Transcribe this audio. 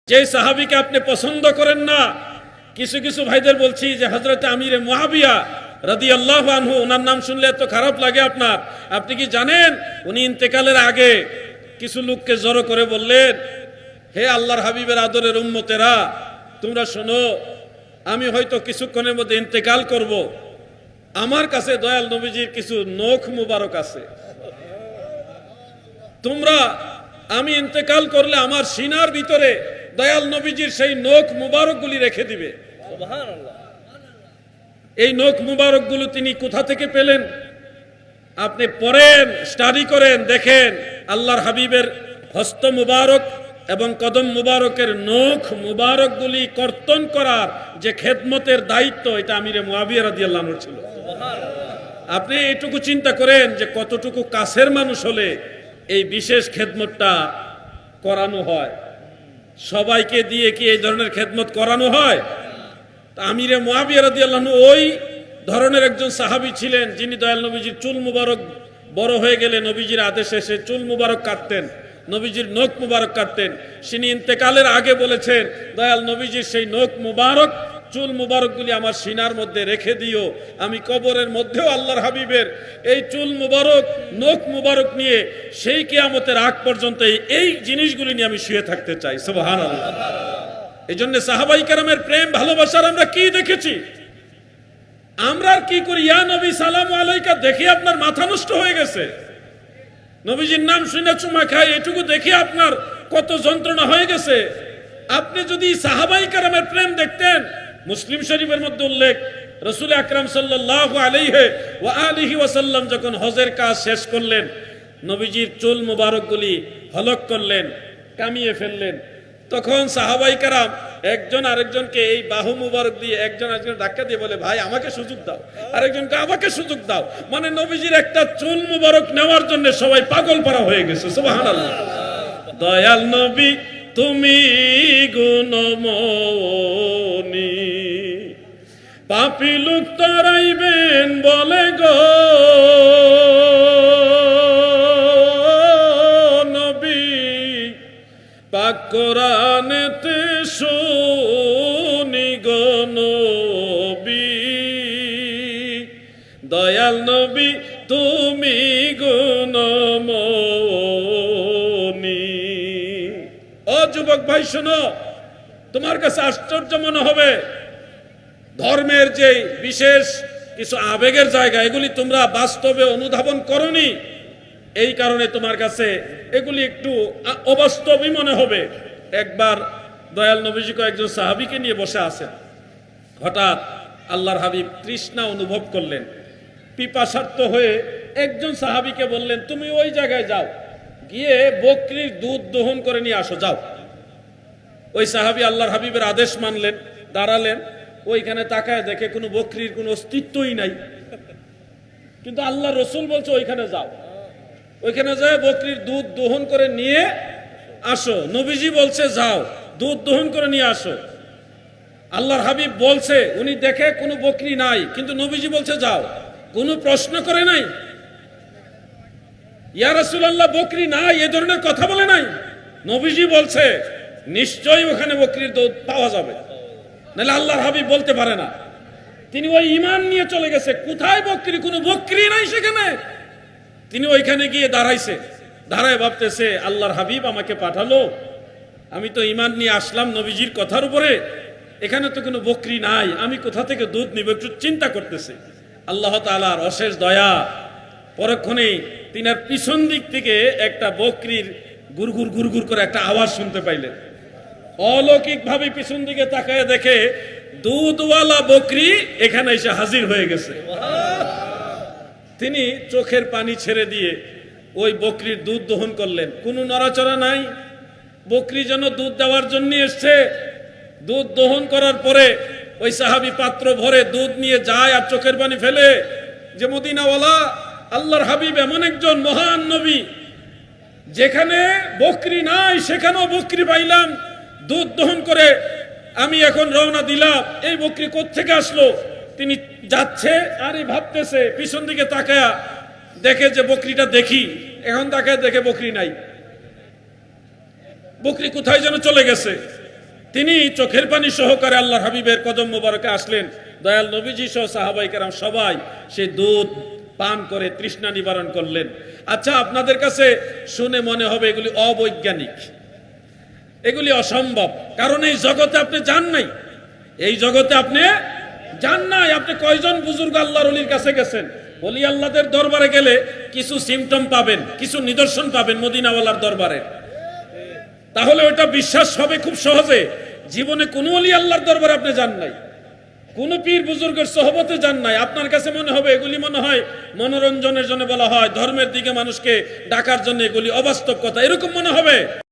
যে সাহাবীকে আপনি পছন্দ করেন না, কিছু কিছু ভাইদের বলছি যে হযরত আমিরে মুআবিয়া রাদিয়াল্লাহু আনহু, ওনার নাম শুনলে এত খারাপ লাগে আপনার। আপনি কি জানেন উনি ইন্তেকালের আগে কিছু লোককে জড়ো করে বললেন, হে আল্লাহর হাবিবের আদরের উম্মতেরা, তোমরা শোনো, আমি হয়তো কিছুক্ষণের মধ্যে ইন্তেকাল করব, আমার কাছে দয়াল নবীজির কিছু নখ মুবারক আছে, তোমরা আমি ইন্তেকাল করলে আমার সিনার ভিতরে দয়াল নবীজির সেই নখ মুবারকগুলি রেখে দিবে। সুবহানাল্লাহ। এই নখ মুবারকগুলো তিনি কোথা থেকে পেলেন? আপনি পড়েন, স্টাডি করেন, দেখেন আল্লাহর হাবিবের হস্ত মুবারক এবং কদম মুবারকের নখ মুবারকগুলি কর্তন করার যে খেদমতের দায়িত্ব, এটা আমিরে মুআবিয়া রাদিয়াল্লাহু আনহু ছিল। আপনি এটুকু চিন্তা করেন যে কতটুকু কাছের মানুষ হলে এই বিশেষ খেদমতটা করানো হয়। সবাইকে দিয়ে কি এই ধরনের খেদমত করানো হয়? আমিরে মুআবিয়া রাদিয়াল্লাহু আনহু ওই ধরনের একজন সাহাবী ছিলেন, যিনি দয়াল নবীজির চুল মুবারক বড় হয়ে গেলে নবীজির আদেশে সে চুল মুবারক কাটতেন, নবীজির নখ মুবারক কাটতেন। তিনি ইন্তেকালের আগে বলেছেন, দয়াল নবীজির সেই নখ মুবারক চুল মুবারকগুলি আমার সিনার মধ্যে রেখে দিও, আমি কবরের মধ্যেও আল্লাহর হাবিবের এই চুল মুবারক নখ মুবারক নিয়ে সেই কিয়ামতের আগ পর্যন্ত এই জিনিসগুলি নিয়ে আমি শুয়ে থাকতে চাই। সুবহানাল্লাহ। এই জন্য সাহাবাই কেরামের প্রেম ভালোবাসার আমরা কি দেখেছি? আমরা আর কি করি? ইয়া নবী সালামু আলাইকা দেখে আপনার মাথা নষ্ট হয়ে গেছে, নবীজির নাম শুনে চুমা খায়, এটুকু দেখে আপনার কত যন্ত্রণা হয়ে গেছে। আপনি যদি সাহাবাই কেরামের প্রেম দেখতেন, মুসলিম শরীফের মধ্যে উল্লেখ, রাসূল আকরাম সাল্লাল্লাহু আলাইহি ওয়া আলিহি ওয়াসাল্লাম যখন হজের কাজ শেষ করলেন, নবীজির চুল মুবারকগুলি হলক করলেন, কামিয়ে ফেললেন, তখন সাহাবাই কেরাম একজন আরেকজনকে এই বাহু মুবারক দিয়ে একজন আরেকজন ধাক্কা দিয়ে বলে, ভাই আমাকে সুযোগ দাও, আরেকজনকে আমাকে সুযোগ দাও। মানে নবীজির একটা চুল মুবারক নেওয়ার জন্য সবাই পাগল পারা হয়ে গেছে। সুবহানাল্লাহ। দয়াল নবী তুমি গুণমণি, পাপী লোক তারাইবেন বলে গো নবী, পাক কোরআনেতে শুনি গো নবী, দয়াল নবী তুমি গুণমণি। ও যুবক ভাই শোনো, তোমার কাছে আশ্চর্য মনে হবে, ধর্মের যে বিশেষ কিছু আবেগের জায়গা, এগুলি তোমরা বাস্তবে অনুধাবন করনি, এই কারণে তোমার কাছে এগুলি একটু অবাস্তবই মনে হবে। একবার দয়াল নবীজি একজন সাহাবীকে নিয়ে বসে আছেন, হঠাৎ আল্লাহর হাবিব তৃষ্ণা অনুভব করলেন, পিপাসার্ত হয়ে একজন সাহাবীকে বললেন, তুমি ওই জায়গায় যাও, গিয়ে বকরির দুধ দহন করে নিয়ে আসো, যাও। ওই সাহাবী আল্লাহর হাবিবের আদেশ মানলেন, দাঁড়ালেন, ওইখানে তাকায় দেখে কোনো বকরির কোনো অস্তিত্বই নাই, কিন্তু আল্লাহ রসুল বলছে ওইখানে যাও, ওইখানে যায় বকরির দুধ দহন করে নিয়ে আসো। নবীজি বলছে যাও, দুধ দহন করে নিয়ে আসো। আল্লাহর হাবিব বলছে, উনি দেখে কোনো বকরি নাই, কিন্তু নবীজি বলছে যাও, কোনো প্রশ্ন করে নাই, ইয়া রাসূলুল্লাহ বকরি নাই এই ধরনের কথা বলে নাই। নবীজি বলছে নিশ্চয়ই ওখানে বকরির দুধ পাওয়া যাবে, নাহলে আল্লাহর হাবিব বলতে পারে না। তিনি ওই ঈমান নিয়ে চলে গেছে, কোথায় বকরি, কোনো বকরি নাই সেখানে। তিনি ওইখানে গিয়ে দাঁড়াইছে, দাঁড়ায় ভাবতেছে, আল্লাহর হাবিব আমাকে পাঠালো, আমি তো ঈমান নিয়ে আসলাম নবীজির কথার উপরে, এখানে তো কোনো বকরি নাই, আমি কোথা থেকে দুধ নিব, একটু চিন্তা করতেছে। আল্লাহ তাআলার অশেষ দয়া, পরক্ষণেই তিনার পিছন দিক থেকে একটা বকরির গুরগুর গুরগুর করে একটা আওয়াজ শুনতে পাইলেন। অলৌকিক ভাবে পিছন দিকে তাকায় দেখে দুধওয়ালা বকরি এখানে এসে হাজির হয়ে গেছে। তিনি চোখের পানি ছেড়ে দিয়ে ওই বকরির দুধ দহন করলেন, কোনো নড়াচড়া নাই, বকরি যেন দুধ দেওয়ার জন্য এসছে। দুধ দহন করার পরে ওই সাহাবী পাত্র ভরে দুধ নিয়ে যায় আর চোখের পানি ফেলে যে মদিনাওয়ালা আল্লাহর হাবিব এমন একজন মহান নবী, যেখানে বকরি নাই সেখানেও বকরি পাইলাম, দুধ দহন করে আমি এখন রওনা দিলাম, এই বকরি কোত্থেকে আসলো? তিনি যাচ্ছে আর ভাবতেছে, পিছন দিকে তাকায়া দেখে যে বকরিটা দেখি, এখন তাকায় দেখে বকরি নাই, বকরি কোথায় যেন চলে গেছে। তিনি চোখের পানি সহকারে আল্লাহর হাবিবের কদম মোবারকে আসলেন। দয়াল নবীজি সহ সাহাবায়ে কেরাম সবাই সেই দুধ পান করে তৃষ্ণা নিবারণ করলেন। আচ্ছা, আপনাদের কাছে শুনে মনে হবে এগুলি অবৈজ্ঞানিক, এগুলি অসম্ভব, কারণ এই জগতে আপনি যান নাই, এই জগতে আপনি যান নাই। আপনি কয়জন বুজুর্গ আল্লাহর ওলির কাছে গেছেন? ওলি আল্লাহদের দরবারে গেলে কিছু সিমটম পাবেন, কিছু নিদর্শন পাবেন মদিনাওয়ালার দরবারে, তাহলে ওটা বিশ্বাস হবে খুব সহজে। জীবনে কোনো ওলি আল্লাহর দরবারে আপনি যান নাই, কোন পীর বুজুর্গের সোহবতে যান নাই, আপনার কাছে মনে হবে এগুলি মনে হয় মনোরঞ্জনের জন্য বলা হয়, ধর্মের দিকে মানুষকে ডাকার জন্য, এগুলি অবাস্তব কথা, এরকম মনে হবে।